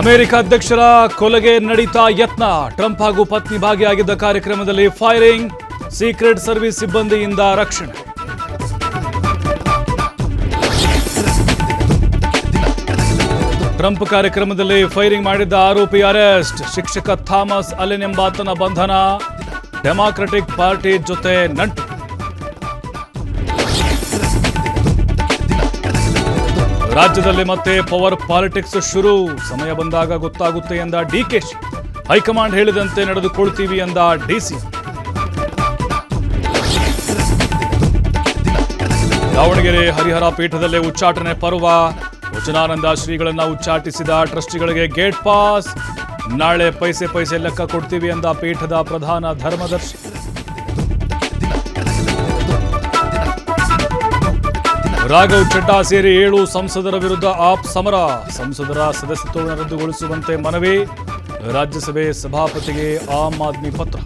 America ಅಧ್ಯಕ್ಷರ ಕೊಲೆಗೆ ನಡೀತಾ ಯತ್ನ. ಟ್ರಂಪ್ ಹಾಗೂ ಪತ್ನಿ ಭಾಗಿಯಾಗಿದ್ದ ಕಾರ್ಯಕ್ರಮದಲ್ಲಿ ಫೈರಿಂಗ್. ಸೀಕ್ರೆಟ್ ಸರ್ವಿಸ್ ಸಿಬ್ಬಂದಿಯಿಂದ ರಕ್ಷಣೆ. ಟ್ರಂಪ್ ಕಾರ್ಯಕ್ರಮದಲ್ಲಿ ಫೈರಿಂಗ್ ಮಾಡಿದ್ದ ಆರೋಪಿ ಅರೆಸ್ಟ್. ಶಿಕ್ಷಕ ಥಾಮಸ್ ಅಲೆನ್ ಎಂಬಾತನ ಬಂಧನ. ಡೆಮಾಕ್ರೆಟಿಕ್ ಪಾರ್ಟಿ ಜೊತೆ ನಂಟು. ರಾಜ್ಯದಲ್ಲಿ ಮತ್ತೆ ಪವರ್ ಪಾಲಿಟಿಕ್ಸ್ ಶುರು. ಸಮಯ ಬಂದಾಗ ಗೊತ್ತಾಗುತ್ತೆ ಎಂದ ಡಿಕೆಶಿ. ಹೈಕಮಾಂಡ್ ಹೇಳಿದಂತೆ ನಡೆದುಕೊಳ್ತೀವಿ ಎಂದ ಡಿಸಿ. ದಾವಣಗೆರೆ ಹರಿಹರ ಪೀಠದಲ್ಲೇ ಉಚ್ಚಾಟನೆ ಪರ್ವ. ವಚನಾನಂದ ಶ್ರೀಗಳನ್ನ ಉಚ್ಚಾಟಿಸಿದ ಟ್ರಸ್ಟಿಗಳಿಗೆ ಗೇಟ್ ಪಾಸ್. ನಾಳೆ ಪೈಸೆ ಲೆಕ್ಕ ಕೊಡ್ತೀವಿ ಎಂದ ಪೀಠದ ಪ್ರಧಾನ ಧರ್ಮದರ್ಶಿ. ರಾಘವ್ ಚಡ್ಡಾ ಸೇರಿ 7 ಸಂಸದರ ವಿರುದ್ಧ ಆಪ್ ಸಮರ. ಸಂಸದರ ಸದಸ್ಯತ್ವವನ್ನು ರದ್ದುಗೊಳಿಸುವಂತೆ ಮನವಿ. ರಾಜ್ಯಸಭೆ ಸಭಾಪತಿಗೆ ಆಮ್ ಆದ್ಮಿ ಪತ್ರ.